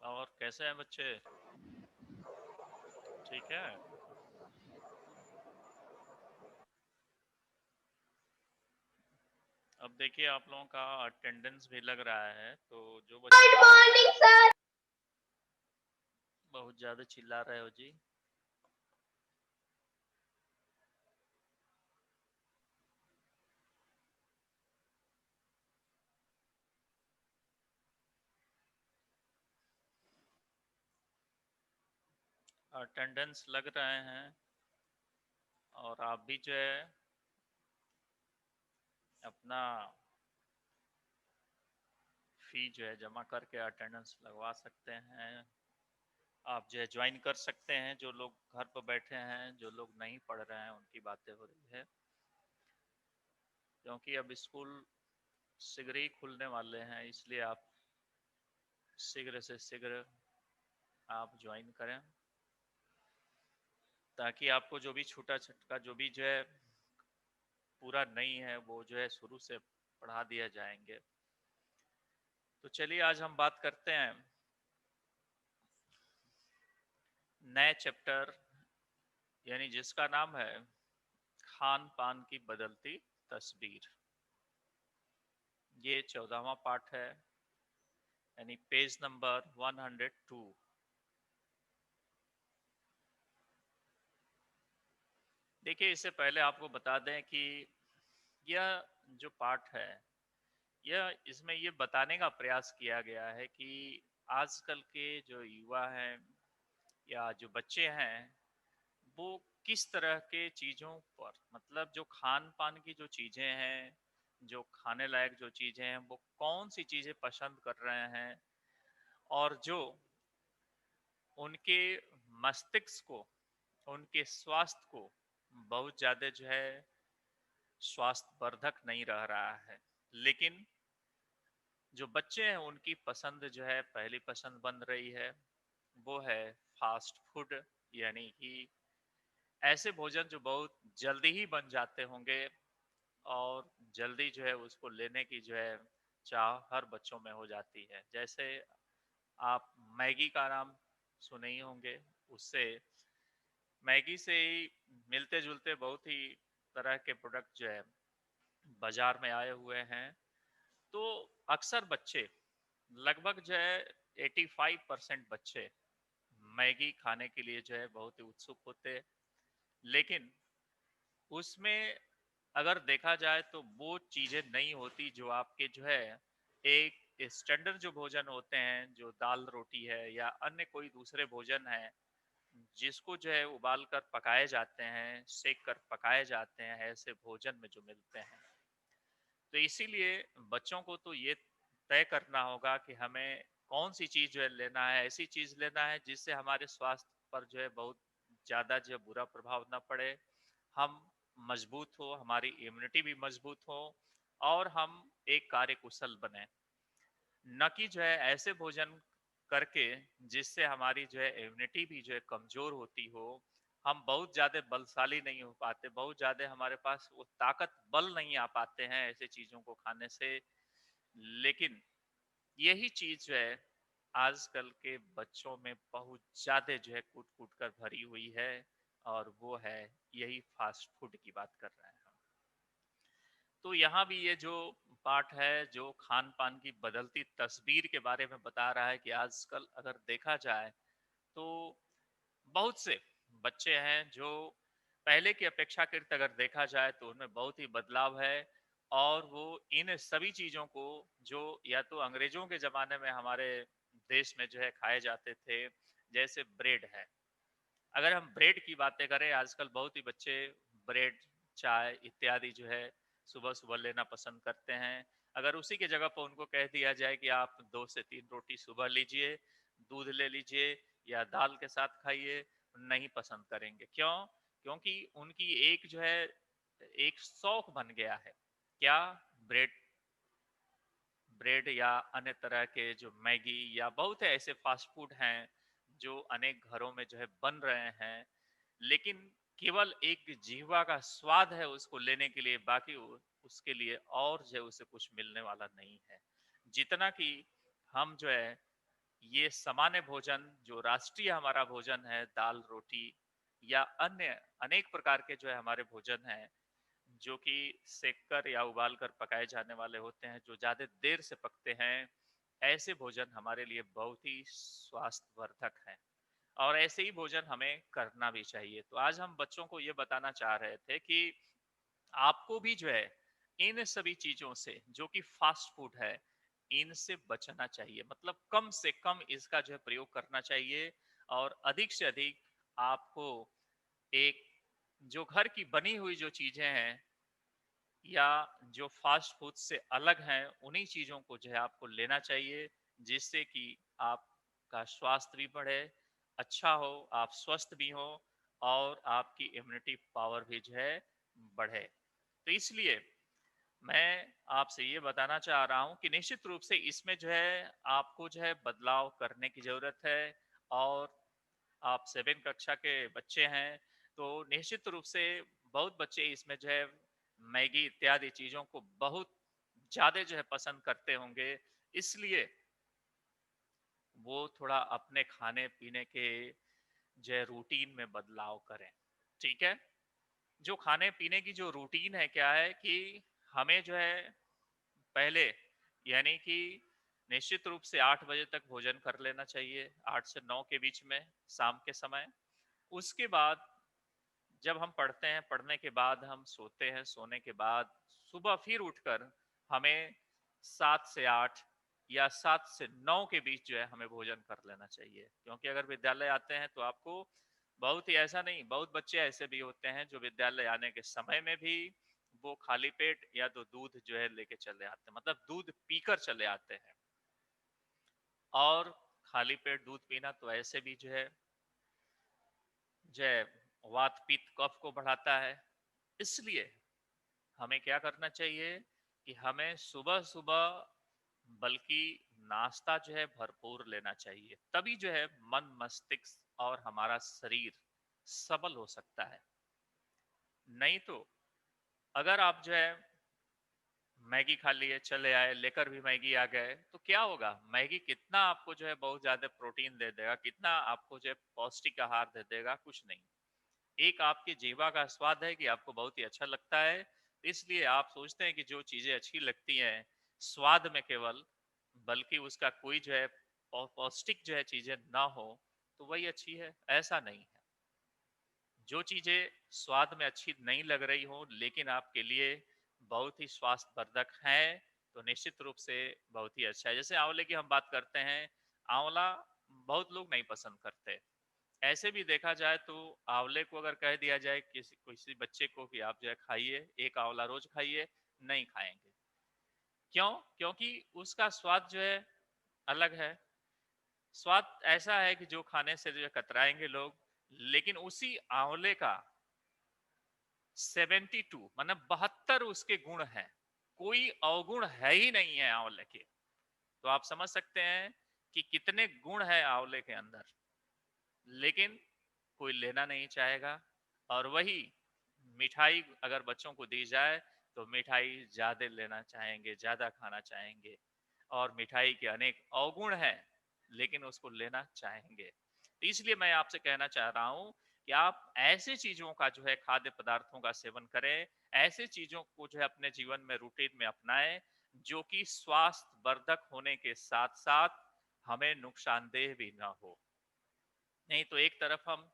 और कैसे हैं बच्चे? ठीक है। अब देखिए आप लोगों का अटेंडेंस भी लग रहा है, तो जो बच्चे गुड मॉर्निंग सर। बहुत ज्यादा चिल्ला रहे हो जी। अटेंडेंस लग रहे हैं और आप भी जो है अपना फी जो है जमा करके अटेंडेंस लगवा सकते हैं। आप जो है ज्वाइन कर सकते हैं। जो लोग घर पर बैठे हैं, जो लोग नहीं पढ़ रहे हैं, उनकी बातें हो रही है, क्योंकि अब स्कूल शीघ्र ही खुलने वाले हैं, इसलिए आप शीघ्र से शीघ्र आप ज्वाइन करें, ताकि आपको जो भी छूटा छटका जो भी जो है पूरा नहीं है वो जो है शुरू से पढ़ा दिया जाएंगे। तो चलिए आज हम बात करते हैं नए चैप्टर, यानी जिसका नाम है खान पान की बदलती तस्वीर। ये 14वां पार्ट है, यानी पेज नंबर 102। देखिए इससे पहले आपको बता दें कि यह जो पार्ट है, यह इसमें ये बताने का प्रयास किया गया है कि आजकल के जो युवा हैं या जो बच्चे हैं, वो किस तरह के चीज़ों पर, मतलब जो खान पान की जो चीज़ें हैं, जो खाने लायक जो चीज़ें हैं, वो कौन सी चीज़ें पसंद कर रहे हैं, और जो उनके मस्तिष्क को, उनके स्वास्थ्य को बहुत ज़्यादा जो है स्वास्थ्य वर्धक नहीं रह रहा है। लेकिन जो बच्चे हैं उनकी पसंद जो है, पहली पसंद बन रही है, वो है फास्ट फूड। यानी कि ऐसे भोजन जो बहुत जल्दी ही बन जाते होंगे और जल्दी जो है उसको लेने की जो है चाह हर बच्चों में हो जाती है। जैसे आप मैगी का नाम सुने ही होंगे। उससे मैगी से ही मिलते जुलते बहुत ही तरह के प्रोडक्ट जो है बाजार में आए हुए हैं। तो अक्सर बच्चे, लगभग जो है 85% बच्चे मैगी खाने के लिए जो है बहुत ही उत्सुक होते हैं। लेकिन उसमें अगर देखा जाए तो वो चीजें नहीं होती जो आपके जो है एक स्टैंडर्ड जो भोजन होते हैं, जो दाल रोटी है या अन्य कोई दूसरे भोजन है, जिसको जो है उबाल कर पकाए जाते हैं, सेक कर पकाए जाते हैं, ऐसे भोजन में जो मिलते हैं। तो इसीलिए बच्चों को तो ये तय करना होगा कि हमें कौन सी चीज जो है लेना है, ऐसी चीज लेना है जिससे हमारे स्वास्थ्य पर जो है बहुत ज्यादा जो है बुरा प्रभाव ना पड़े, हम मजबूत हो, हमारी इम्यूनिटी भी मजबूत हो, और हम एक कार्य कुशल बने। न कि जो है ऐसे भोजन करके जिससे हमारी जो है इम्यूनिटी भी जो है कमजोर होती हो, हम बहुत ज्यादा बलशाली नहीं हो पाते, बहुत ज्यादा हमारे पास वो ताकत बल नहीं आ पाते हैं ऐसे चीजों को खाने से। लेकिन यही चीज जो है आजकल के बच्चों में बहुत ज्यादा जो है कूट कूट कर भरी हुई है, और वो है यही फास्ट फूड की बात कर रहे हैं हम। तो यहाँ भी ये जो पार्ट है जो खान पान की बदलती तस्वीर के बारे में बता रहा है कि आजकल अगर देखा जाए तो बहुत से बच्चे हैं जो पहले की अपेक्षाकृत अगर देखा जाए तो उनमें बहुत ही बदलाव है। और वो इन सभी चीजों को, जो या तो अंग्रेजों के जमाने में हमारे देश में जो है खाए जाते थे, जैसे ब्रेड है। अगर हम ब्रेड की बातें करें, आजकल बहुत ही बच्चे ब्रेड, चाय इत्यादि जो है सुबह सुबह लेना पसंद करते हैं। अगर उसी के जगह पर उनको कह दिया जाए कि आप 2 से 3 रोटी सुबह लीजिए, दूध ले लीजिए या दाल के साथ खाइए, नहीं पसंद करेंगे। क्यों? क्योंकि उनकी एक जो है एक शौक बन गया है। क्या? ब्रेड, ब्रेड या अन्य तरह के जो मैगी या बहुत है ऐसे फास्ट फूड हैं जो अनेक घरों में जो है बन रहे हैं, लेकिन केवल एक जीवा का स्वाद है उसको लेने के लिए, बाकी उसके लिए और जो है उसे कुछ मिलने वाला नहीं है। जितना कि हम जो है ये सामान्य भोजन जो राष्ट्रीय हमारा भोजन है, दाल रोटी या अन्य अनेक प्रकार के जो है हमारे भोजन हैं, जो कि सेक कर या उबाल कर पकाए जाने वाले होते हैं, जो ज्यादा देर से पकते हैं, ऐसे भोजन हमारे लिए बहुत ही स्वास्थ्यवर्धक हैं। और ऐसे ही भोजन हमें करना भी चाहिए। तो आज हम बच्चों को ये बताना चाह रहे थे कि आपको भी जो है इन सभी चीजों से, जो कि फास्ट फूड है, इनसे बचना चाहिए। मतलब कम से कम इसका जो है प्रयोग करना चाहिए, और अधिक से अधिक आपको एक जो घर की बनी हुई जो चीजें हैं या जो फास्ट फूड से अलग हैं, उन्हीं चीजों को जो है आपको लेना चाहिए, जिससे कि आपका स्वास्थ्य भी बढ़े, अच्छा हो, आप स्वस्थ भी हो, और आपकी इम्यूनिटी पावर भी जो है बढ़े। तो इसलिए मैं आपसे ये बताना चाह रहा हूँ कि निश्चित रूप से इसमें जो है आपको जो है बदलाव करने की जरूरत है। और आप 7 कक्षा के बच्चे हैं, तो निश्चित रूप से बहुत बच्चे इसमें जो है मैगी इत्यादि चीजों को बहुत ज्यादा जो है पसंद करते होंगे। इसलिए वो थोड़ा अपने खाने पीने के जो है रूटीन में बदलाव करें। ठीक है? जो खाने पीने की जो रूटीन है, क्या है कि हमें जो है पहले, यानी कि निश्चित रूप से 8 बजे तक भोजन कर लेना चाहिए, 8 से 9 के बीच में, शाम के समय। उसके बाद जब हम पढ़ते हैं, पढ़ने के बाद हम सोते हैं, सोने के बाद सुबह फिर उठकर हमें 7 से 8 या 7 से 9 के बीच जो है हमें भोजन कर लेना चाहिए। क्योंकि अगर विद्यालय आते हैं तो आपको बहुत ही, ऐसा नहीं, बहुत बच्चे ऐसे भी होते हैं जो विद्यालय आने के समय में भी वो खाली पेट या तो दूध जो है लेके चले आते हैं, मतलब दूध पीकर चले आते हैं। और खाली पेट दूध पीना तो ऐसे भी जो है वात पित्त कफ को बढ़ाता है। इसलिए हमें क्या करना चाहिए कि हमें सुबह सुबह बल्कि नाश्ता जो है भरपूर लेना चाहिए, तभी जो है मन मस्तिष्क और हमारा शरीर सबल हो सकता है। नहीं तो अगर आप जो है मैगी खा लिए, चले आए, लेकर भी मैगी आ गए, तो क्या होगा? मैगी कितना आपको जो है बहुत ज्यादा प्रोटीन दे देगा, कितना आपको जो है पौष्टिक आहार दे देगा? कुछ नहीं। एक आपकी जीवा का स्वाद है कि आपको बहुत ही अच्छा लगता है, इसलिए आप सोचते हैं कि जो चीजें अच्छी लगती हैं स्वाद में केवल, बल्कि उसका कोई जो है पौष्टिक जो है चीजें ना हो, तो वही अच्छी है। ऐसा नहीं है। जो चीजें स्वाद में अच्छी नहीं लग रही हो लेकिन आपके लिए बहुत ही स्वास्थ्यवर्धक है, तो निश्चित रूप से बहुत ही अच्छा है। जैसे आंवले की हम बात करते हैं, आंवला बहुत लोग नहीं पसंद करते। ऐसे भी देखा जाए तो आंवले को अगर कह दिया जाए किसी किसी बच्चे को कि आप जो है खाइए, एक आंवला रोज खाइए, नहीं खाएंगे। क्यों? क्योंकि उसका स्वाद जो है अलग है। स्वाद ऐसा है कि जो खाने से जो है कतराएंगे लोग। लेकिन उसी आंवले का 72 मतलब 72 उसके गुण हैं, कोई अवगुण है ही नहीं है आंवले के। तो आप समझ सकते हैं कि कितने गुण है आंवले के अंदर। लेकिन कोई लेना नहीं चाहेगा। और वही मिठाई अगर बच्चों को दी जाए तो मिठाई ज्यादा लेना चाहेंगे, ज्यादा खाना चाहेंगे। और मिठाई के अनेक अवगुण हैं, लेकिन उसको लेना चाहेंगे। तो इसलिए मैं आपसे कहना चाह रहा हूं कि आप ऐसे चीजों का जो है खाद्य पदार्थों का सेवन करें, ऐसे चीजों को जो है अपने जीवन में रूटीन में अपनाएं, जो कि स्वास्थ्य वर्धक होने के साथ साथ हमें नुकसानदेह भी ना हो। नहीं तो एक तरफ हम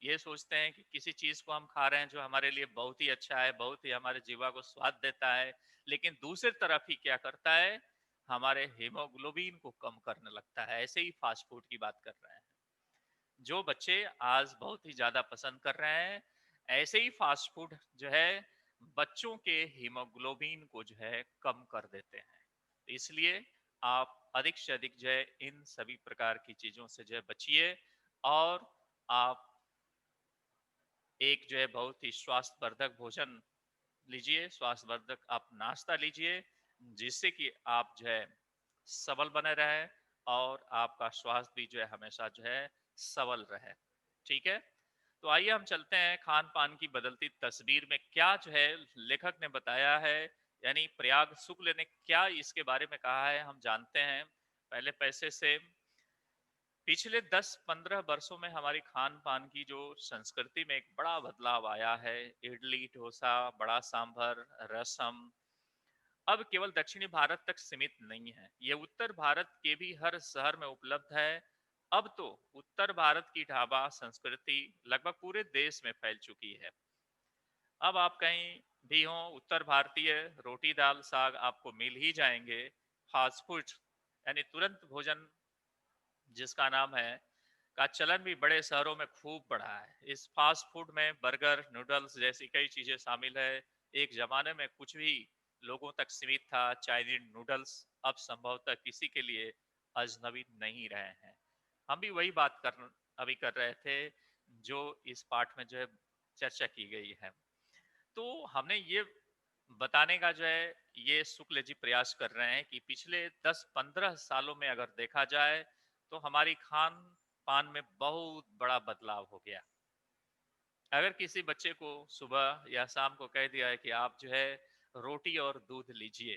ये सोचते हैं कि किसी चीज को हम खा रहे हैं जो हमारे लिए बहुत ही अच्छा है, बहुत ही हमारे जीवा को स्वाद देता है, लेकिन दूसरी तरफ ही क्या करता है, हमारे हीमोग्लोबिन को कम करने लगता है। ऐसे ही फास्ट फूड की बात कर रहे हैं, जो बच्चे आज बहुत ही ज्यादा पसंद कर रहे हैं, ऐसे ही फास्ट फूड जो है बच्चों के हीमोग्लोबिन को जो है कम कर देते हैं। इसलिए आप अधिक से अधिक जो है इन सभी प्रकार की चीजों से जो है बचिए। और आप एक जो है बहुत ही स्वास्थ्यवर्धक भोजन लीजिए, स्वास्थ्यवर्धक आप नाश्ता लीजिए, जिससे कि आप जो है सबल बने रहे, और आपका स्वास्थ्य भी जो है हमेशा जो है सबल रहे। ठीक है? तो आइए हम चलते हैं खान पान की बदलती तस्वीर में क्या जो है लेखक ने बताया है, यानी प्रयाग शुक्ल ने क्या इसके बारे में कहा है, हम जानते हैं। पहले पैसे से पिछले 10-15 वर्षों में हमारी खान-पान की जो संस्कृति में एक बड़ा बदलाव आया है। इडली, डोसा, बड़ा सांभर, रसम अब केवल दक्षिणी भारत तक सीमित नहीं है। ये उत्तर भारत के भी हर शहर में उपलब्ध है। अब तो उत्तर भारत की ढाबा संस्कृति लगभग पूरे देश में फैल चुकी है। अब आप कहीं भी हो, उत्तर भारतीय रोटी दाल साग आपको मिल ही जाएंगे। फास्ट फूड यानी तुरंत भोजन जिसका नाम है का चलन भी बड़े शहरों में खूब बढ़ा है। इस फास्ट फूड में बर्गर, नूडल्स जैसी कई चीजें शामिल है। एक जमाने में कुछ भी लोगों तक सीमित था, चाइनीज नूडल्स अब संभवतः किसी के लिए अजनबी नहीं रहे हैं। हम भी वही बात कर अभी कर रहे थे जो इस पाठ में जो है चर्चा की गई है। तो हमने ये बताने का जो है ये शुक्ल जी प्रयास कर रहे हैं कि पिछले 10-15 सालों में अगर देखा जाए तो हमारी खान पान में बहुत बड़ा बदलाव हो गया। अगर किसी बच्चे को सुबह या शाम को कह दिया है कि आप जो है रोटी और दूध लीजिए,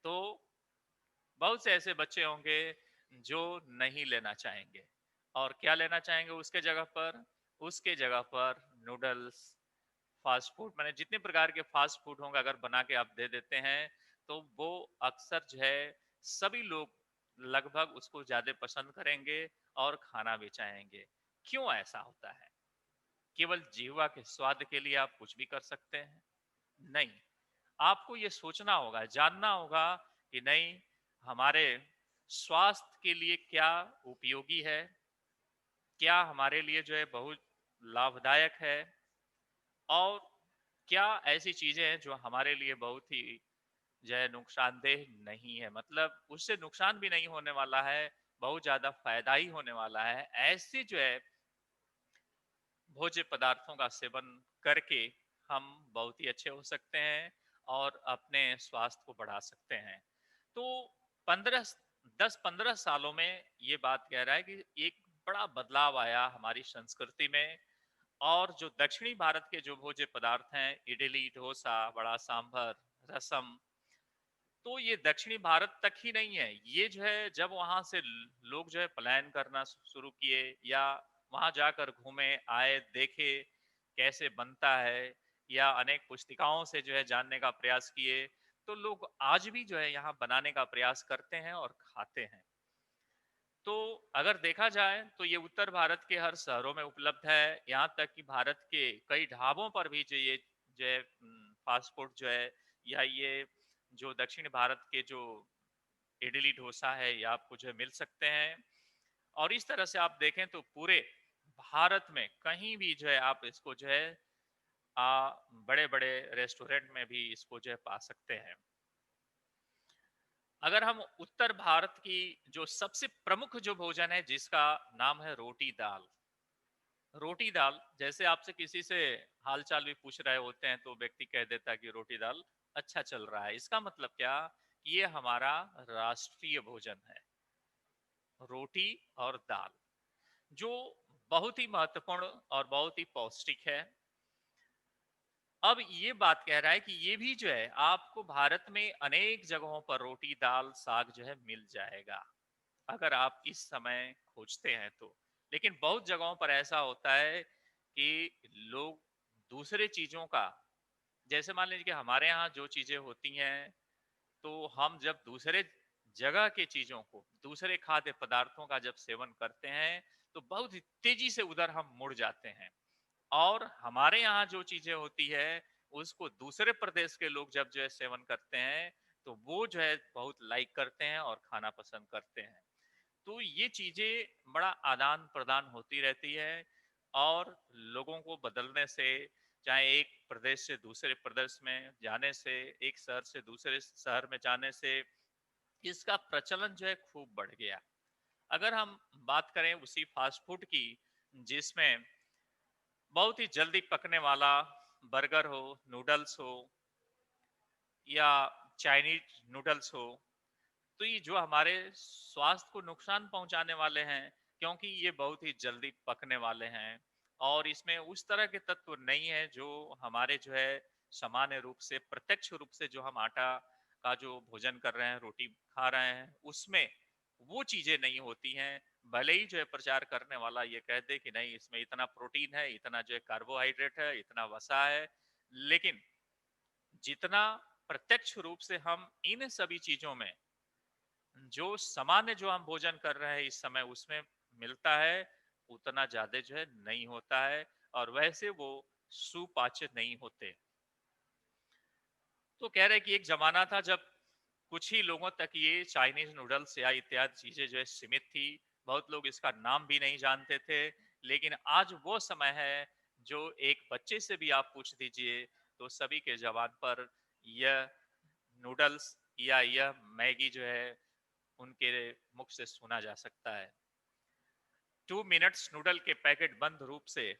तो बहुत से ऐसे बच्चे होंगे जो नहीं लेना चाहेंगे। और क्या लेना चाहेंगे उसके जगह पर? उसके जगह पर नूडल्स, फास्ट फूड, मैंने जितने प्रकार के फास्ट फूड होंगे अगर बना के आप दे देते हैं तो वो अक्सर जो है सभी लोग लगभग उसको ज्यादा पसंद करेंगे और खाना भी चाहेंगे। क्यों ऐसा होता है? केवल जीवा के स्वाद के लिए आप कुछ भी कर सकते हैं? नहीं, आपको ये सोचना होगा, जानना होगा कि नहीं, हमारे स्वास्थ्य के लिए क्या उपयोगी है, क्या हमारे लिए जो है बहुत लाभदायक है, और क्या ऐसी चीजें हैं जो हमारे लिए बहुत ही जो है नुकसानदेह नहीं है, मतलब उससे नुकसान भी नहीं होने वाला है, बहुत ज्यादा फायदा ही होने वाला है। ऐसे जो है भोज्य पदार्थों का सेवन करके हम बहुत ही अच्छे हो सकते हैं और अपने स्वास्थ्य को बढ़ा सकते हैं। तो 10-15 सालों में ये बात कह रहा है कि एक बड़ा बदलाव आया हमारी संस्कृति में। और जो दक्षिणी भारत के जो भोज्य पदार्थ हैं, इडली, डोसा, बड़ा सांभर, रसम, तो ये दक्षिणी भारत तक ही नहीं है। ये जो है जब वहां से लोग जो है पलायन करना शुरू किए या वहां जाकर घूमे, आए, देखे कैसे बनता है, या अनेक पुस्तिकाओं से जो है जानने का प्रयास किए, तो लोग आज भी जो है यहाँ बनाने का प्रयास करते हैं और खाते हैं। तो अगर देखा जाए तो ये उत्तर भारत के हर शहरों में उपलब्ध है। यहाँ तक कि भारत के कई ढाबों पर भी जो है फास्ट फूड जो है, या ये जो दक्षिण भारत के जो इडली डोसा है, ये आपको जो है मिल सकते हैं। और इस तरह से आप देखें तो पूरे भारत में कहीं भी जो है आप इसको जो है बड़े बड़े रेस्टोरेंट में भी इसको जो है पा सकते हैं। अगर हम उत्तर भारत की जो सबसे प्रमुख जो भोजन है जिसका नाम है रोटी दाल। रोटी दाल जैसे आपसे किसी से हाल चाल भी पूछ रहे होते हैं तो व्यक्ति कह देता है कि रोटी दाल अच्छा चल रहा है। इसका मतलब क्या? ये हमारा राष्ट्रीय भोजन है, रोटी और दाल, जो बहुत ही महत्वपूर्ण और बहुत ही पौष्टिक है। अब ये बात कह रहा है कि ये भी जो है आपको भारत में अनेक जगहों पर रोटी दाल साग जो है मिल जाएगा, अगर आप इस समय खोजते हैं तो। लेकिन बहुत जगहों पर ऐसा होता है कि लोग दूसरे चीजों का, जैसे मान लीजिए कि हमारे यहाँ जो चीजें होती हैं, तो हम जब दूसरे जगह के चीजों को, दूसरे खाद्य पदार्थों का जब सेवन करते हैं तो बहुत ही तेजी से उधर हम मुड़ जाते हैं। और हमारे यहाँ जो चीजें होती है उसको दूसरे प्रदेश के लोग जब जो है सेवन करते हैं तो वो जो है बहुत लाइक करते हैं और खाना पसंद करते हैं। तो ये चीजें बड़ा आदान प्रदान होती रहती है। और लोगों को बदलने से, चाहे एक प्रदेश से दूसरे प्रदेश में जाने से, एक शहर से दूसरे शहर में जाने से, इसका प्रचलन जो है खूब बढ़ गया। अगर हम बात करें उसी फास्ट फूड की, जिसमें बहुत ही जल्दी पकने वाला बर्गर हो, नूडल्स हो, या चाइनीज नूडल्स हो, तो ये जो हमारे स्वास्थ्य को नुकसान पहुंचाने वाले हैं, क्योंकि ये बहुत ही जल्दी पकने वाले हैं और इसमें उस तरह के तत्व नहीं है जो हमारे जो है सामान्य रूप से, प्रत्यक्ष रूप से जो हम आटा का जो भोजन कर रहे हैं, रोटी खा रहे हैं, उसमें वो चीजें नहीं होती हैं। भले ही जो है प्रचार करने वाला ये कह दे कि नहीं इसमें इतना प्रोटीन है, इतना जो है कार्बोहाइड्रेट है, इतना वसा है, लेकिन जितना प्रत्यक्ष रूप से हम इन सभी चीजों में जो सामान्य जो हम भोजन कर रहे हैं इस समय उसमें मिलता है, उतना ज्यादा जो है नहीं होता है, और वैसे वो सुपाच्य नहीं होते। तो कह रहे कि एक जमाना था जब कुछ ही लोगों तक ये चाइनीज नूडल्स या इत्यादि चीजें जो है सीमित थी, बहुत लोग इसका नाम भी नहीं जानते थे। लेकिन आज वो समय है जो एक बच्चे से भी आप पूछ दीजिए तो सभी के जबान पर यह नूडल्स या यह मैगी जो है उनके मुख से सुना जा सकता है। 2 मिनट्स नूडल के पैकेट बंद रूप से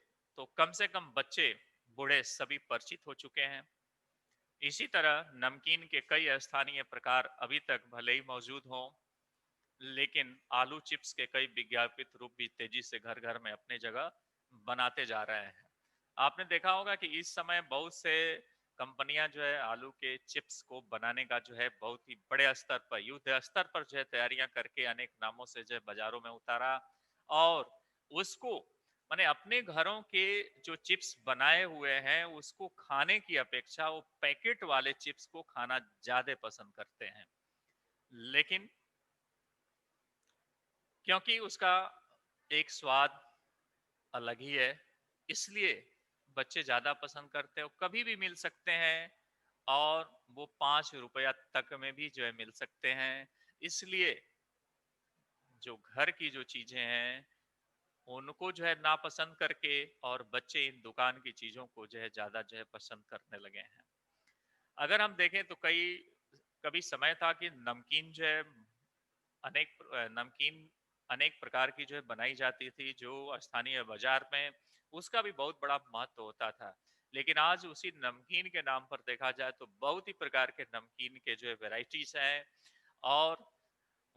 कम से कम बच्चे बूढ़े सभी परिचित हो चुके हैं। इसी तरह नमकीन के कई स्थानीय प्रकार अभी तक भले ही मौजूद हों, लेकिन आलू चिप्स के कई विज्ञापित रूप भी तेजी से घर घर में अपनी जगह बनाते जा रहे हैं। आपने देखा होगा कि इस समय बहुत से कंपनियां जो है आलू के चिप्स को बनाने का जो है बहुत ही बड़े स्तर पर, युद्ध स्तर पर जो है तैयारियां करके अनेक नामों से जो है बाजारों में उतारा, और उसको माने अपने घरों के जो चिप्स बनाए हुए हैं उसको खाने की अपेक्षा वो पैकेट वाले चिप्स को खाना ज्यादा पसंद करते हैं। लेकिन क्योंकि उसका एक स्वाद अलग ही है, इसलिए बच्चे ज्यादा पसंद करते हैं। वो कभी भी मिल सकते हैं और वो 5 रुपया तक में भी जो है मिल सकते हैं, इसलिए जो घर की जो चीजें हैं उनको जो है नापसंद करके और बच्चे इन दुकान की चीजों को जो है ज्यादा जो है पसंद करने लगे हैं। अगर हम देखें तो कभी समय था कि नमकीन जो है नमकीन अनेक प्रकार की जो है बनाई जाती थी जो स्थानीय बाजार में उसका भी बहुत बड़ा महत्व होता था। लेकिन आज उसी नमकीन के नाम पर देखा जाए तो बहुत ही प्रकार के नमकीन के जो है वेराइटीज हैं, और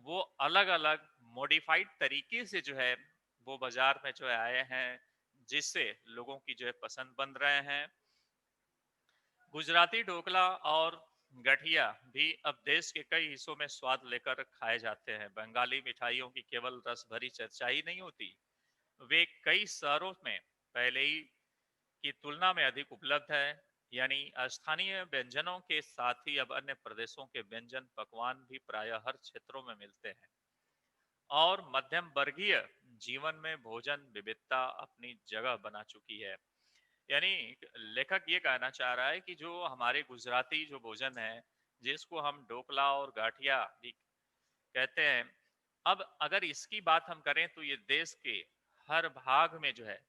वो अलग अलग मॉडिफाइड तरीके से जो है वो बाजार में जो है आए हैं, जिससे लोगों की जो है पसंद बन रहे हैं। गुजराती ढोकला और गठिया भी अब देश के कई हिस्सों में स्वाद लेकर खाए जाते हैं। बंगाली मिठाइयों की केवल रस भरी चर्चा ही नहीं होती, वे कई शहरों में पहले ही की तुलना में अधिक उपलब्ध है। यानी स्थानीय व्यंजनों के साथ ही अब अन्य प्रदेशों के व्यंजन पकवान भी प्रायः हर क्षेत्रों में मिलते हैं, और मध्यम वर्गीय जीवन में भोजन विविधता अपनी जगह बना चुकी है। यानी लेखक ये कहना चाह रहा है कि जो हमारे गुजराती जो भोजन है, जिसको हम ढोकला और गाठिया भी कहते हैं, अब अगर इसकी बात हम करें तो ये देश के हर भाग में जो है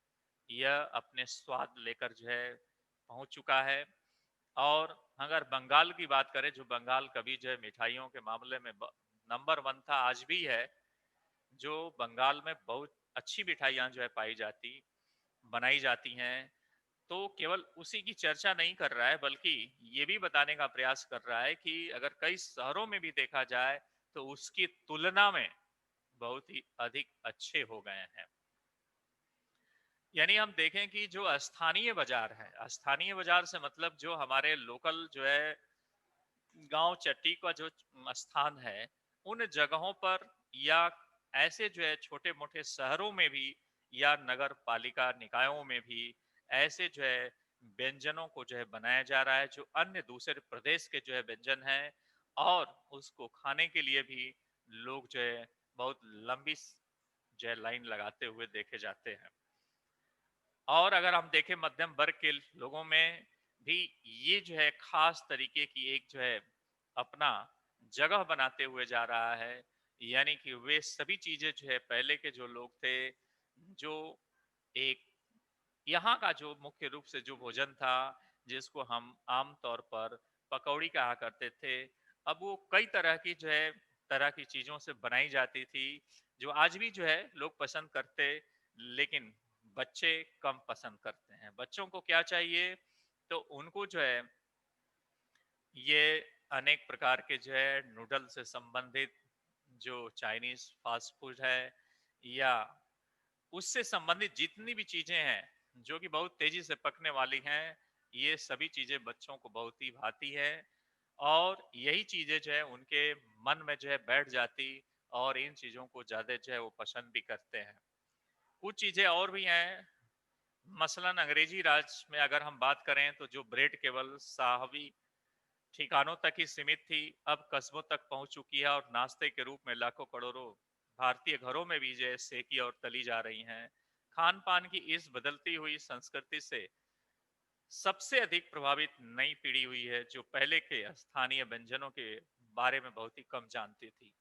यह अपने स्वाद लेकर जो है पहुंच चुका है। और अगर बंगाल की बात करें, जो बंगाल कभी जो है मिठाइयों के मामले में नंबर 1 था, आज भी है, जो बंगाल में बहुत अच्छी मिठाइयाँ जो है पाई जाती बनाई जाती हैं। तो केवल उसी की चर्चा नहीं कर रहा है, बल्कि ये भी बताने का प्रयास कर रहा है कि अगर कई शहरों में भी देखा जाए तो उसकी तुलना में बहुत ही अधिक अच्छे हो गए हैं। यानी हम देखें कि जो स्थानीय बाजार है, स्थानीय बाजार से मतलब जो हमारे लोकल जो है गांव चट्टी का जो स्थान है, उन जगहों पर या ऐसे जो है छोटे मोटे शहरों में भी या नगर पालिका निकायों में भी ऐसे जो है व्यंजनों को जो है बनाया जा रहा है जो अन्य दूसरे प्रदेश के जो है व्यंजन हैं, और उसको खाने के लिए भी लोग जो है बहुत लंबी जो है लाइन लगाते हुए देखे जाते हैं। और अगर हम देखें मध्यम वर्ग के लोगों में भी ये जो है खास तरीके की एक जो है अपना जगह बनाते हुए जा रहा है। यानी कि वे सभी चीजें जो है पहले के जो लोग थे, जो एक यहाँ का जो मुख्य रूप से जो भोजन था जिसको हम आम तौर पर पकौड़ी कहा करते थे, अब वो कई तरह की चीजों से बनाई जाती थी, जो आज भी जो है लोग पसंद करते, लेकिन बच्चे कम पसंद करते हैं। बच्चों को क्या चाहिए, तो उनको जो है ये अनेक प्रकार के जो है नूडल से संबंधित जो चाइनीज फास्ट फूड है, या उससे संबंधित जितनी भी चीजें हैं जो कि बहुत तेजी से पकने वाली हैं, ये सभी चीजें बच्चों को बहुत ही भाती है, और यही चीजें जो है उनके मन में जो है बैठ जाती, और इन चीज़ों को ज़्यादा जो है वो पसंद भी करते हैं। कुछ चीज़ें और भी हैं, मसलन अंग्रेजी राज में अगर हम बात करें तो जो ब्रेड केवल साहवी ठिकानों तक ही सीमित थी, अब कस्बों तक पहुंच चुकी है और नाश्ते के रूप में लाखों करोड़ों भारतीय घरों में भी जो सेकी और तली जा रही हैं। खान पान की इस बदलती हुई संस्कृति से सबसे अधिक प्रभावित नई पीढ़ी हुई है, जो पहले के स्थानीय व्यंजनों के बारे में बहुत ही कम जानती थी।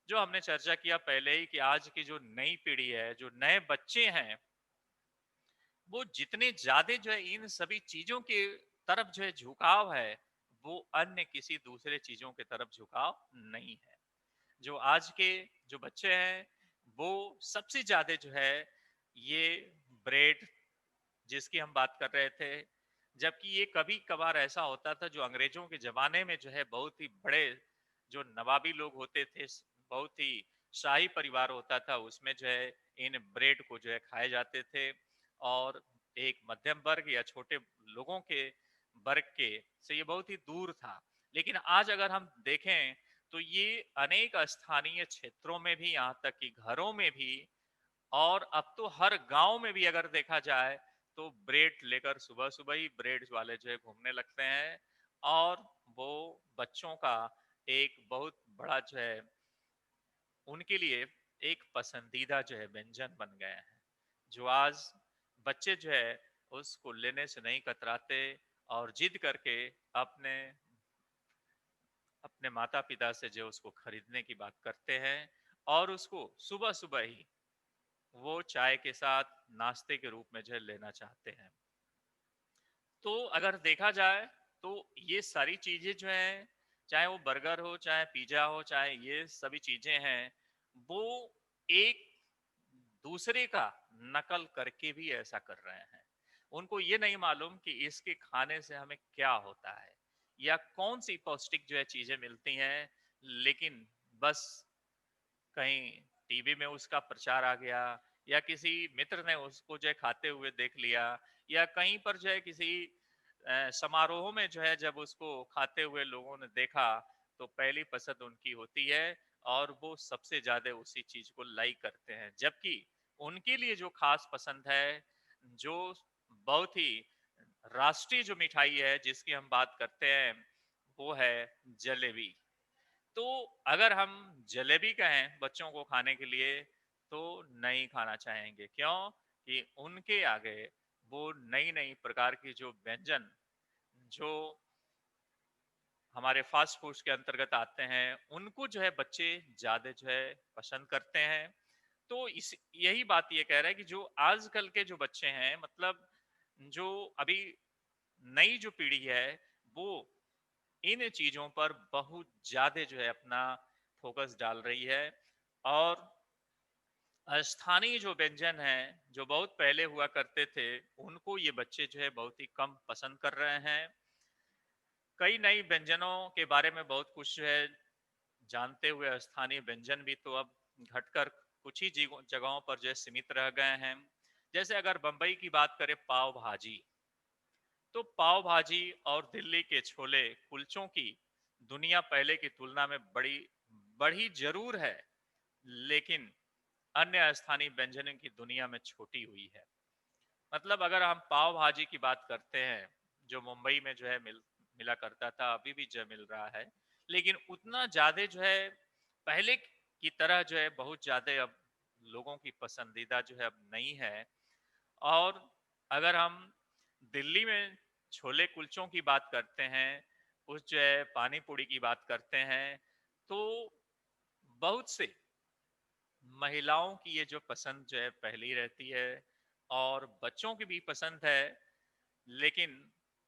जो हमने चर्चा किया पहले ही कि आज की जो नई पीढ़ी है, जो नए बच्चे हैं, वो जितने ज्यादा जो है इन सभी चीजों के तरफ जो है झुकाव है, वो अन्य किसी दूसरे चीजों के तरफ झुकाव नहीं है। जो आज के जो बच्चे हैं, वो सबसे ज्यादा जो है ये ब्रेड जिसकी हम बात कर रहे थे, जबकि ये कभी कभार ऐसा होता था जो अंग्रेजों के जमाने में जो है बहुत ही बड़े जो नवाबी लोग होते थे, बहुत ही शाही परिवार होता था, उसमें जो है इन ब्रेड को जो है खाए जाते थे। और एक मध्यम वर्ग या छोटे लोगों के वर्ग के से ये बहुत ही दूर था। लेकिन आज अगर हम देखें तो ये अनेक स्थानीय क्षेत्रों में भी, यहाँ तक कि घरों में भी, और अब तो हर गांव में भी अगर देखा जाए तो ब्रेड लेकर सुबह सुबह ही ब्रेड वाले जो है घूमने लगते हैं। और वो बच्चों का एक बहुत बड़ा जो है उनके लिए एक पसंदीदा जो है व्यंजन बन गए हैं, जो आज बच्चे जो है उसको लेने से नहीं कतराते और जिद करके अपने अपने माता पिता से जो उसको खरीदने की बात करते हैं, और उसको सुबह सुबह ही वो चाय के साथ नाश्ते के रूप में जो है लेना चाहते हैं। तो अगर देखा जाए तो ये सारी चीजें जो हैं, चाहे वो बर्गर हो, चाहे पिज्जा हो, चाहे ये सभी चीजें हैं, वो एक दूसरे का नकल करके भी ऐसा कर रहे हैं। उनको ये नहीं मालूम कि इसके खाने से हमें क्या होता है या कौन सी पौष्टिक जो है चीजें मिलती हैं। लेकिन बस कहीं टीवी में उसका प्रचार आ गया, या किसी मित्र ने उसको जो है खाते हुए देख लिया, या कहीं पर जो है किसी समारोह में जो है जब उसको खाते हुए लोगों ने देखा, तो पहली पसंद उनकी होती है और वो सबसे ज्यादा उसी चीज को लाइक करते हैं। जबकि उनके लिए जो खास पसंद है, जो बहुत ही राष्ट्रीय जो मिठाई है जिसकी हम बात करते हैं, वो है जलेबी। तो अगर हम जलेबी कहें बच्चों को खाने के लिए, तो नहीं खाना चाहेंगे। क्यों? कि उनके आगे वो नई नई प्रकार की जो व्यंजन जो हमारे फास्ट फूड्स के अंतर्गत आते हैं, उनको जो है बच्चे ज्यादा जो है पसंद करते हैं। तो इस यही बात ये कह रहा है कि जो आजकल के जो बच्चे हैं, मतलब जो अभी नई जो पीढ़ी है, वो इन चीजों पर बहुत ज्यादा जो है अपना फोकस डाल रही है। और स्थानीय जो व्यंजन हैं जो बहुत पहले हुआ करते थे, उनको ये बच्चे जो है बहुत ही कम पसंद कर रहे हैं। कई नई व्यंजनों के बारे में बहुत कुछ जो है जानते हुए स्थानीय व्यंजन भी तो अब घटकर कुछ ही जगहों पर जो है सीमित रह गए हैं। जैसे अगर बंबई की बात करें, पाव भाजी, तो पाव भाजी और दिल्ली के छोले कुलचों की दुनिया पहले की तुलना में बड़ी बढ़ी जरूर है, लेकिन अन्य स्थानीय व्यंजनों की दुनिया में छोटी हुई है। मतलब अगर हम पाव भाजी की बात करते हैं, जो मुंबई में जो है मिला करता था, अभी भी जो मिल रहा है, लेकिन उतना ज्यादा जो है पहले की तरह जो है बहुत ज्यादा अब लोगों की पसंदीदा जो है अब नहीं है। और अगर हम दिल्ली में छोले कुलचों की बात करते हैं, उस जो है पानी पूरी की बात करते हैं, तो बहुत से महिलाओं की ये जो पसंद जो है पहली रहती है, और बच्चों की भी पसंद है। लेकिन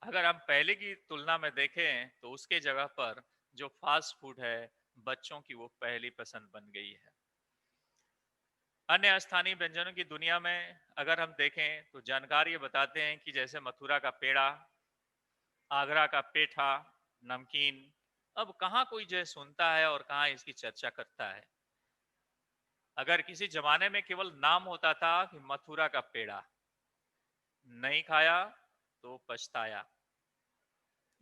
अगर हम पहले की तुलना में देखें तो उसके जगह पर जो फास्ट फूड है, बच्चों की वो पहली पसंद बन गई है। अन्य स्थानीय व्यंजनों की दुनिया में अगर हम देखें तो जानकार ये बताते हैं कि जैसे मथुरा का पेड़ा, आगरा का पेठा, नमकीन, अब कहाँ कोई जो है सुनता है और कहाँ इसकी चर्चा करता है। अगर किसी जमाने में केवल नाम होता था कि मथुरा का पेड़ा, नहीं खाया तो पछताया।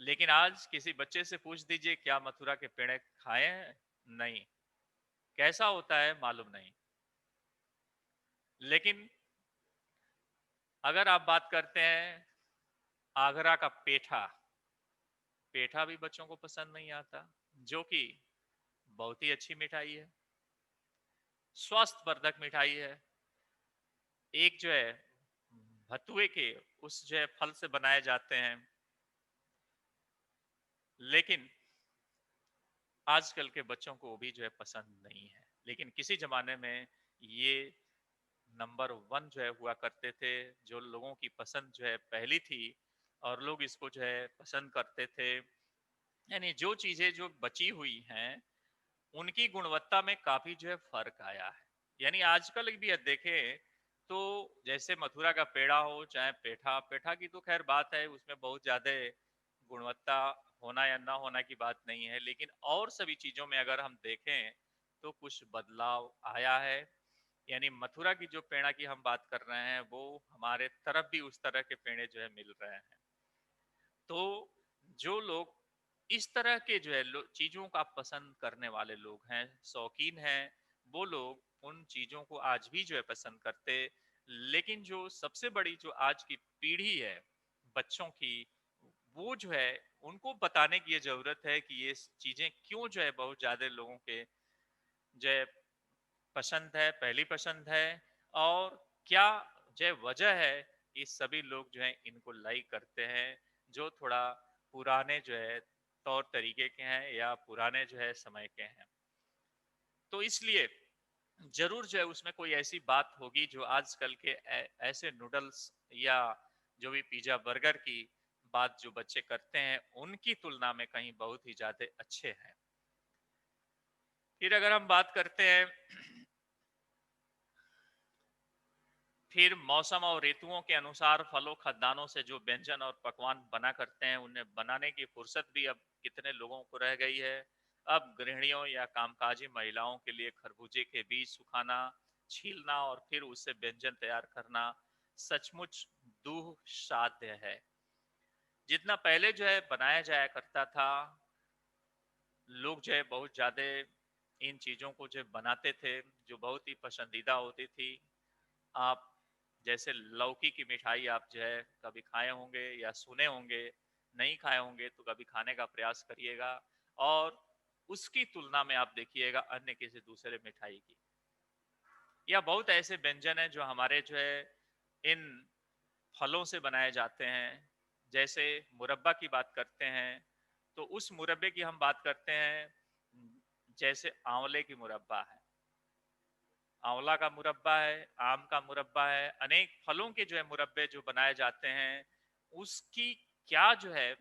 लेकिन आज किसी बच्चे से पूछ दीजिए क्या मथुरा के पेड़े खाए हैं? नहीं। कैसा होता है मालूम नहीं। लेकिन अगर आप बात करते हैं आगरा का पेठा, पेठा भी बच्चों को पसंद नहीं आता, जो कि बहुत ही अच्छी मिठाई है, स्वास्थ्यवर्धक मिठाई है। एक जो है भतुए के उस जो है फल से बनाए जाते हैं, लेकिन आजकल के बच्चों को वो भी जो है पसंद नहीं है। लेकिन किसी जमाने में ये नंबर वन जो है हुआ करते थे, जो लोगों की पसंद जो है पहली थी, और लोग इसको जो है पसंद करते थे। यानी जो चीजें जो बची हुई हैं उनकी गुणवत्ता में काफी जो है फर्क आया है। यानी आजकल भी देखें तो जैसे मथुरा का पेड़ा हो चाहे पेठा, पेठा की तो खैर बात है, उसमें बहुत ज्यादा गुणवत्ता होना या ना होना की बात नहीं है, लेकिन और सभी चीजों में अगर हम देखें तो कुछ बदलाव आया है। यानी मथुरा की जो पेड़ा की हम बात कर रहे हैं वो हमारे तरफ भी उस तरह के पेड़े जो है मिल रहे हैं। तो जो लोग इस तरह के जो है चीजों का पसंद करने वाले लोग हैं, शौकीन हैं, वो लोग उन चीजों को आज भी जो है पसंद करते। लेकिन जो सबसे बड़ी जो आज की पीढ़ी है बच्चों की, वो जो है उनको बताने की ये जरूरत है कि ये चीजें क्यों जो है बहुत ज्यादा लोगों के जो है पसंद है, पहली पसंद है, और क्या जो है वजह है कि सभी लोग जो है इनको लाइक करते हैं, जो थोड़ा पुराने जो है तौर तरीके के हैं या पुराने जो है समय के हैं। तो इसलिए जरूर जो है उसमें कोई ऐसी बात होगी जो आजकल के ऐसे नूडल्स या जो भी पिज्जा बर्गर की बात जो बच्चे करते हैं उनकी तुलना में कहीं बहुत ही ज्यादा अच्छे हैं। फिर अगर हम बात करते हैं फिर मौसम और ऋतुओं के अनुसार फलों खाद्यान्नों से जो व्यंजन और पकवान बना करते हैं, उन्हें बनाने की फुर्सत भी अब कितने लोगों को रह गई है। अब गृहिणियों या कामकाजी महिलाओं के लिए खरबूजे के बीज सुखाना, छीलना और फिर उससे व्यंजन तैयार करना सचमुच दुस्साध्य है। जितना पहले जो है बनाया जाया करता था, लोग जो है बहुत ज्यादा इन चीजों को जो बनाते थे, जो बहुत ही पसंदीदा होती थी। आप जैसे लौकी की मिठाई आप जो है कभी खाए होंगे या सुने होंगे, नहीं खाए होंगे तो कभी खाने का प्रयास करिएगा, और उसकी तुलना में आप देखिएगा अन्य किसी दूसरे मिठाई की। या बहुत ऐसे व्यंजन हैं जो हमारे जो है इन फलों से बनाए जाते हैं। जैसे मुरब्बा की बात करते हैं तो उस मुरब्बे की हम बात करते हैं, जैसे आंवले की मुरब्बा है, आंवला का मुरब्बा है, आम का मुरब्बा है, अनेक फलों के जो है मुरब्बे जो बनाए जाते हैं, उसकी क्या जो है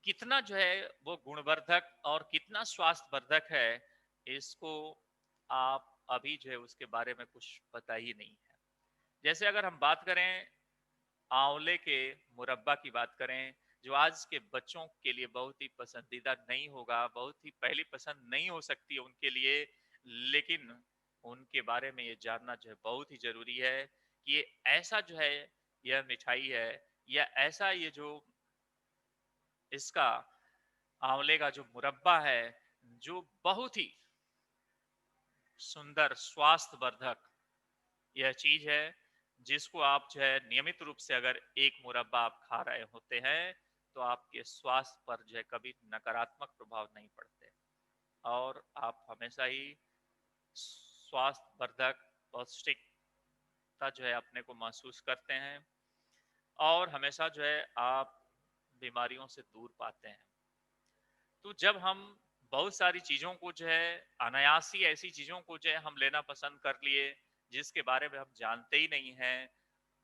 कितना जो है वो गुणवर्धक और कितना स्वास्थ्यवर्धक है, इसको आप अभी जो है उसके बारे में कुछ पता ही नहीं है। जैसे अगर हम बात करें आंवले के मुरब्बा की बात करें, जो आज के बच्चों के लिए बहुत ही पसंदीदा नहीं होगा, बहुत ही पहली पसंद नहीं हो सकती है उनके लिए, लेकिन उनके बारे में ये जानना जो है बहुत ही जरूरी है कि ये ऐसा जो है यह मिठाई है, या ऐसा ये जो इसका आंवले का जो मुरब्बा है, जो बहुत ही सुंदर स्वास्थ्यवर्धक यह चीज है, जिसको आप जो है नियमित रूप से अगर एक मुरब्बा आप खा रहे होते हैं तो आपके स्वास्थ्य पर जो है कभी नकारात्मक प्रभाव नहीं पड़ते, और आप हमेशा ही स्वास्थ्यवर्धक पौष्टिकता जो है अपने को महसूस करते हैं, और हमेशा जो है आप बीमारियों से दूर पाते हैं। तो जब हम बहुत सारी चीजों को जो है अनायासी ऐसी चीजों को जो है हम लेना पसंद कर लिए जिसके बारे में हम जानते ही नहीं हैं,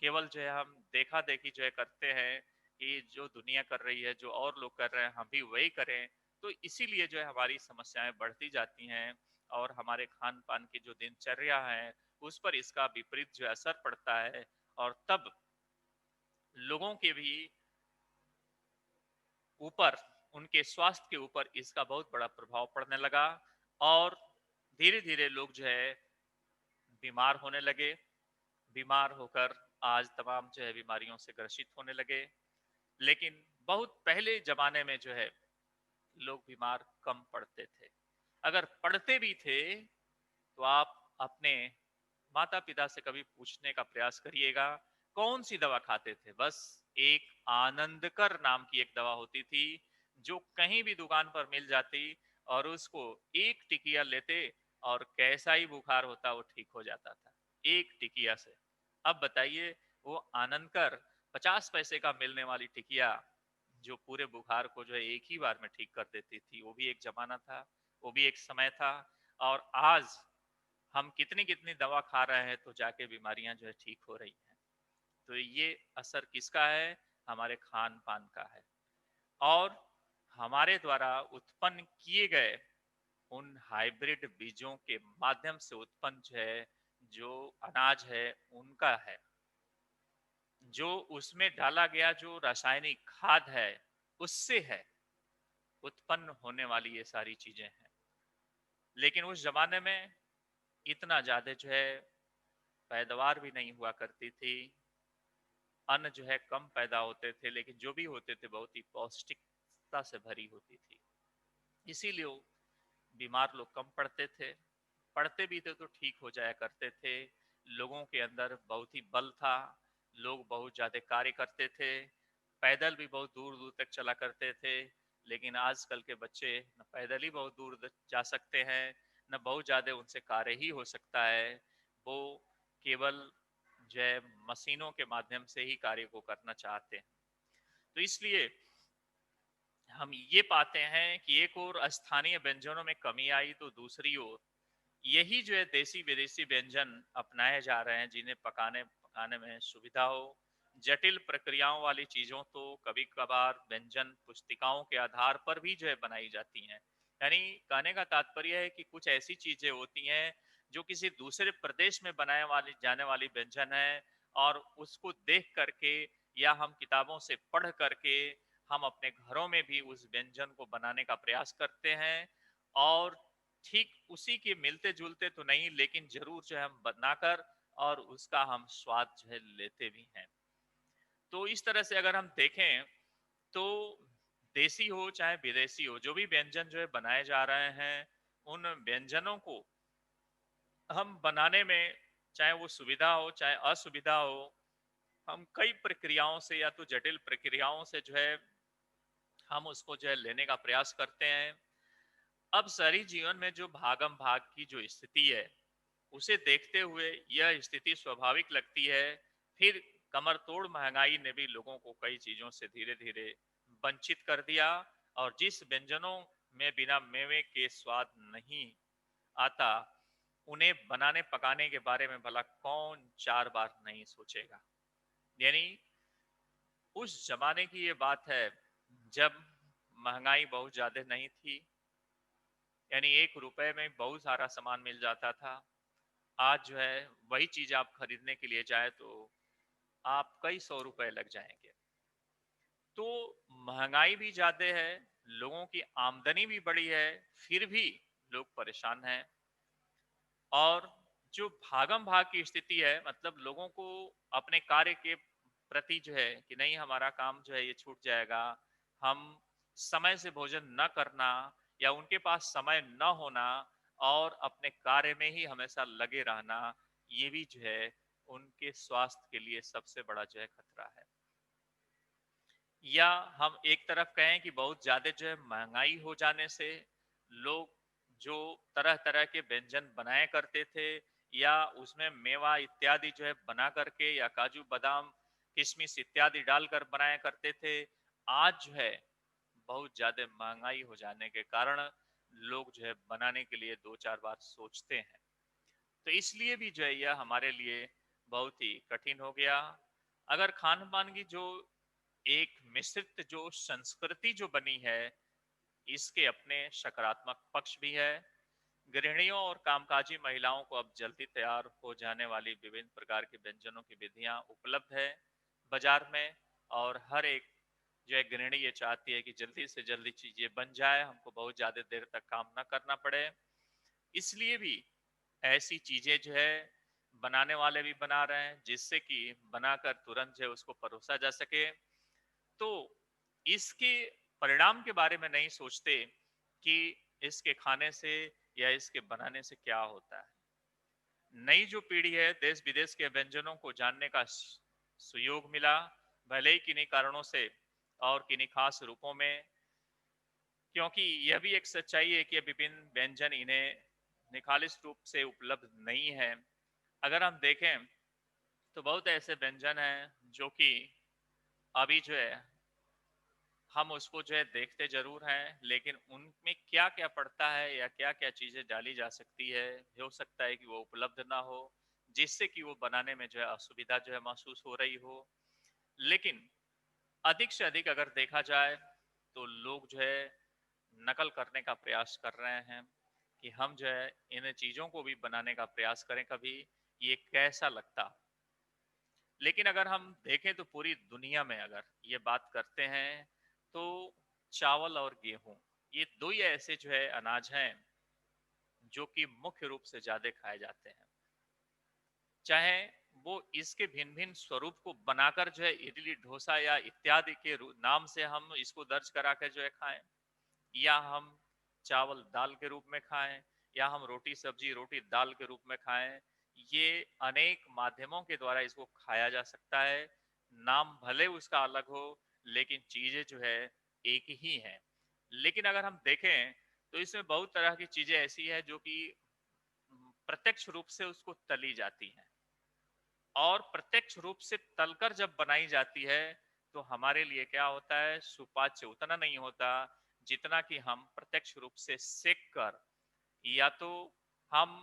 केवल जो है हम देखा देखी जो है करते हैं कि जो दुनिया कर रही है, जो और लोग कर रहे हैं हम भी वही करें, तो इसीलिए जो है हमारी समस्याएं बढ़ती जाती हैं, और हमारे खान पान की जो दिनचर्या है उस पर इसका विपरीत जो असर पड़ता है, और तब लोगों के भी ऊपर, उनके स्वास्थ्य के ऊपर इसका बहुत बड़ा प्रभाव पड़ने लगा, और धीरे धीरे लोग जो है बीमार होने लगे। बीमार होकर आज तमाम जो है बीमारियों से ग्रसित होने लगे। लेकिन बहुत पहले जमाने में जो है लोग बीमार कम पड़ते थे, अगर पढ़ते भी थे तो आप अपने माता पिता से कभी पूछने का प्रयास करिएगा कौन सी दवा खाते थे। बस एक आनंदकर नाम की एक दवा होती थी जो कहीं भी दुकान पर मिल जाती और उसको एक टिकिया लेते और कैसा ही बुखार होता वो ठीक हो जाता था एक टिकिया से। अब बताइए वो आनंदकर 50 पैसे का मिलने वाली टिकिया जो पूरे बुखार को जो है एक ही बार में ठीक कर देती थी, वो भी एक जमाना था, वो भी एक समय था। और आज हम कितनी कितनी दवा खा रहे हैं तो जाके बीमारियां जो है ठीक हो रही हैं। तो ये असर किसका है? हमारे खान पान का है। और हमारे द्वारा उत्पन्न किए गए उन हाइब्रिड बीजों के माध्यम से उत्पन्न जो है जो अनाज है उनका है। जो उसमें डाला गया जो रासायनिक खाद है उससे है उत्पन्न होने वाली ये सारी चीजें हैं। लेकिन उस जमाने में इतना ज्यादा जो है पैदावार भी नहीं हुआ करती थी, अन्न जो है कम पैदा होते थे, लेकिन जो भी होते थे बहुत ही पौष्टिकता से भरी होती थी। इसीलिए वो बीमार लोग कम पड़ते थे, पढ़ते भी थे तो ठीक हो जाया करते थे। लोगों के अंदर बहुत ही बल था, लोग बहुत ज्यादा कार्य करते थे, पैदल भी बहुत दूर दूर तक चला करते थे। लेकिन आजकल के बच्चे न पैदल ही बहुत दूर जा सकते हैं, न बहुत ज्यादा उनसे कार्य ही हो सकता है। वो केवल जो है मशीनों के माध्यम से ही कार्य को करना चाहते हैं। तो इसलिए हम ये पाते हैं कि एक और स्थानीय व्यंजनों में कमी आई तो दूसरी ओर यही जो है देसी विदेशी व्यंजन अपनाए जा रहे हैं जिन्हें पकाने पकाने में सुविधा हो। जटिल प्रक्रियाओं वाली चीजों तो कभी कभार व्यंजन पुस्तिकाओं के आधार पर भी जो है बनाई जाती हैं। यानी कहने का तात्पर्य है कि कुछ ऐसी चीजें होती हैं जो किसी दूसरे प्रदेश में बनाए वाली जाने वाली व्यंजन है और उसको देख करके या हम किताबों से पढ़ करके हम अपने घरों में भी उस व्यंजन को बनाने का प्रयास करते हैं। और ठीक उसी के मिलते जुलते तो नहीं लेकिन जरूर जो है हम बनाकर और उसका हम स्वाद जो है लेते भी हैं। तो इस तरह से अगर हम देखें तो देसी हो चाहे विदेशी हो जो भी व्यंजन जो है बनाए जा रहे हैं उन व्यंजनों को हम बनाने में चाहे वो सुविधा हो चाहे असुविधा हो हम कई प्रक्रियाओं से या तो जटिल प्रक्रियाओं से जो है हम उसको जो है लेने का प्रयास करते हैं। अब शहरी जीवन में जो भागम भाग की जो स्थिति है उसे देखते हुए यह स्थिति स्वाभाविक लगती है। फिर कमर तोड़ महंगाई ने भी लोगों को कई चीजों से धीरे धीरे वंचित कर दिया। और जिस व्यंजनों में बिना मेवे के स्वाद नहीं आता उन्हें बनाने पकाने के बारे में भला कौन 4 बार नहीं सोचेगा। यानी उस जमाने की ये बात है जब महंगाई बहुत ज्यादा नहीं थी, यानी 1 रुपए में बहुत सारा सामान मिल जाता था। आज जो है वही चीज आप खरीदने के लिए जाए तो आप कई सौ रुपए लग जाएंगे। तो महंगाई भी ज्यादा है, लोगों की आमदनी भी बड़ी है, फिर भी लोग परेशान हैं। और जो भागम भाग की स्थिति है मतलब लोगों को अपने कार्य के प्रति जो है कि नहीं हमारा काम जो है ये छूट जाएगा, हम समय से भोजन न करना या उनके पास समय न होना और अपने कार्य में ही हमेशा लगे रहना, ये भी जो है उनके स्वास्थ्य के लिए सबसे बड़ा जो है खतरा है। या हम एक तरफ कहें कि बहुत ज्यादा जो है महंगाई हो जाने से लोग जो तरह तरह के व्यंजन बनाया करते थे या उसमें मेवा इत्यादि जो है बना करके या काजू बादाम किशमिश इत्यादि डालकर बनाया करते थे, आज जो है बहुत ज्यादा महंगाई हो जाने के कारण लोग जो है बनाने के लिए 2 4 बार सोचते हैं। तो इसलिए भी जो है यह हमारे लिए बहुत ही कठिन हो गया। अगर खान पान की जो एक मिश्रित जो संस्कृति जो बनी है इसके अपने सकारात्मक पक्ष भी है। गृहिणियों और कामकाजी महिलाओं को अब जल्दी तैयार हो जाने वाली विभिन्न प्रकार के व्यंजनों की विधियां उपलब्ध है बाजार में। और हर एक जो है गृहिणी ये चाहती है कि जल्दी से जल्दी चीजें बन जाए, हमको बहुत ज्यादा देर तक काम ना करना पड़े। इसलिए भी ऐसी चीजें जो है बनाने वाले भी बना रहे हैं जिससे कि बनाकर तुरंत जो है उसको परोसा जा सके। तो इसके परिणाम के बारे में नहीं सोचते कि इसके खाने से या इसके बनाने से क्या होता है। नई जो पीढ़ी है देश विदेश के व्यंजनों को जानने का सुयोग मिला, भले ही किन्हीं कारणों से और किन्हीं खास रूपों में, क्योंकि यह भी एक सच्चाई है कि विभिन्न व्यंजन इन्हें निखालिस रूप से उपलब्ध नहीं है। अगर हम देखें तो बहुत ऐसे व्यंजन हैं जो कि अभी जो है हम उसको जो है देखते जरूर हैं, लेकिन उनमें क्या क्या पड़ता है या क्या क्या चीजें डाली जा सकती है, हो सकता है कि वो उपलब्ध ना हो, जिससे कि वो बनाने में जो है असुविधा जो है महसूस हो रही हो। लेकिन अधिक से अधिक अगर देखा जाए तो लोग जो है नकल करने का प्रयास कर रहे हैं कि हम जो है इन चीजों को भी बनाने का प्रयास करें कभी, ये कैसा लगता। लेकिन अगर हम देखें तो पूरी दुनिया में अगर ये बात करते हैं तो चावल और गेहूं, ये दो ही ऐसे जो है अनाज हैं जो कि मुख्य रूप से ज्यादा खाए जाते हैं। चाहे वो इसके भिन्न भिन्न स्वरूप को बनाकर जो है इडली डोसा या इत्यादि के नाम से हम इसको दर्ज करा कर जो है खाएं, या हम चावल दाल के रूप में खाएं, या हम रोटी सब्जी रोटी दाल के रूप में खाएं, ये अनेक माध्यमों के द्वारा इसको खाया जा सकता है। नाम भले उसका अलग हो, लेकिन चीजें जो है एक ही हैं। लेकिन अगर हम देखें तो इसमें बहुत तरह की चीजें ऐसी है जो कि प्रत्यक्ष रूप से उसको तली जाती हैं, और प्रत्यक्ष रूप से तलकर जब बनाई जाती है तो हमारे लिए क्या होता है, सुपाच्य उतना नहीं होता जितना कि हम प्रत्यक्ष रूप से सेक कर, या तो हम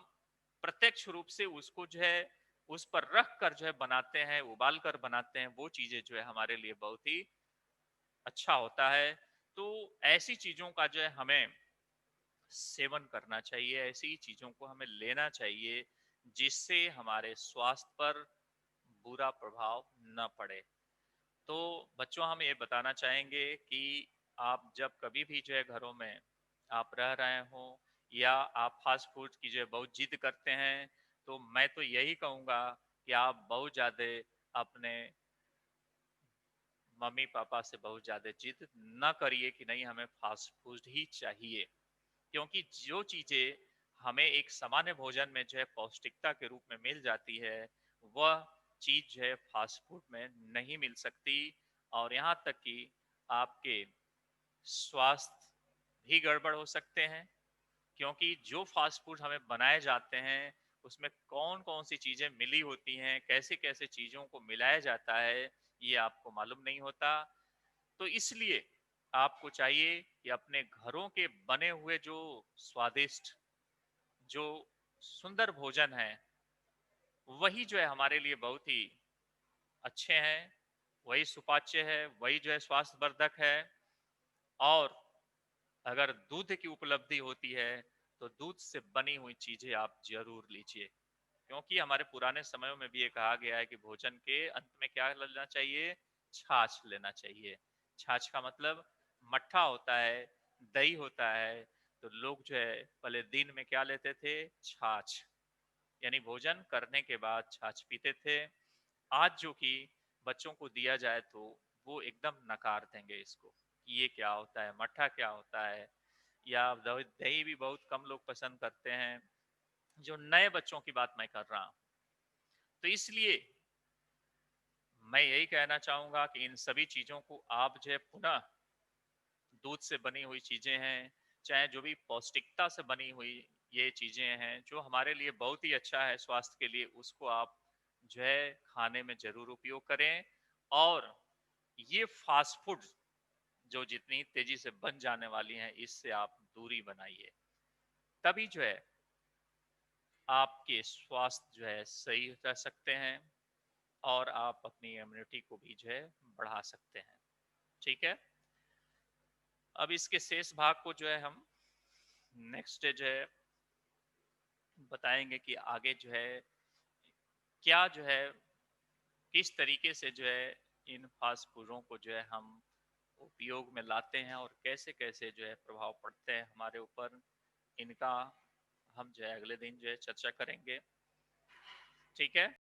प्रत्यक्ष रूप से उसको जो है उस पर रख कर जो है बनाते हैं, उबाल कर बनाते हैं, वो चीजें जो है हमारे लिए बहुत ही अच्छा होता है। तो ऐसी चीजों का जो है हमें सेवन करना चाहिए, ऐसी चीजों को हमें लेना चाहिए जिससे हमारे स्वास्थ्य पर बुरा प्रभाव न पड़े। तो बच्चों हम ये बताना चाहेंगे कि आप जब कभी भी जो है घरों में आप रह रहे हो या आप फास्ट फूड की जो है बहुत जिद करते हैं, तो मैं तो यही कहूँगा कि आप बहुत ज़्यादा अपने मम्मी पापा से बहुत ज़्यादा जिद न करिए कि नहीं हमें फास्ट फूड ही चाहिए, क्योंकि जो चीजें हमें एक सामान्य भोजन में जो है पौष्टिकता के रूप में मिल जाती है, वह चीज जो है फास्ट फूड में नहीं मिल सकती। और यहाँ तक कि आपके स्वास्थ्य भी गड़बड़ हो सकते हैं, क्योंकि जो फास्ट फूड हमें बनाए जाते हैं उसमें कौन कौन सी चीजें मिली होती हैं, कैसे कैसे चीजों को मिलाया जाता है, ये आपको मालूम नहीं होता। तो इसलिए आपको चाहिए कि अपने घरों के बने हुए जो स्वादिष्ट, जो सुंदर भोजन है, वही जो है हमारे लिए बहुत ही अच्छे हैं, वही सुपाच्य है, वही जो है स्वास्थ्यवर्धक है। और अगर दूध की उपलब्धि होती है तो दूध से बनी हुई चीजें आप जरूर लीजिए, क्योंकि हमारे पुराने समयों में भी ये कहा गया है कि भोजन के अंत में क्या लेना चाहिए, छाछ लेना चाहिए। छाछ का मतलब मट्ठा होता है, दही होता है। तो लोग जो है पहले दिन में क्या लेते थे, छाछ, यानी भोजन करने के बाद छाछ पीते थे। आज जो कि बच्चों को दिया जाए तो वो एकदम नकार देंगे इसको कि ये क्या होता है, मट्ठा क्या होता है, या दही भी बहुत कम लोग पसंद करते हैं, जो नए बच्चों की बात मैं कर रहा हूं। तो इसलिए मैं यही कहना चाहूंगा कि इन सभी चीजों को आप जो है पुनः, दूध से बनी हुई चीजें हैं, चाहे जो भी पौष्टिकता से बनी हुई ये चीजें हैं जो हमारे लिए बहुत ही अच्छा है स्वास्थ्य के लिए, उसको आप जो है खाने में जरूर उपयोग करें। और ये फास्ट फूड जो जितनी तेजी से बन जाने वाली हैं, इससे आप दूरी बनाइए, तभी जो है आपके स्वास्थ्य जो है सही रह सकते हैं, और आप अपनी इम्यूनिटी को भी जो है बढ़ा सकते हैं। ठीक है, अब इसके शेष भाग को जो है हम नेक्स्ट जो है बताएंगे कि आगे जो है क्या जो है, किस तरीके से जो है इन फास्ट फूडों को जो है हम उपयोग में लाते हैं और कैसे कैसे जो है प्रभाव पड़ते हैं हमारे ऊपर, इनका हम जो है अगले दिन जो है चर्चा करेंगे। ठीक है।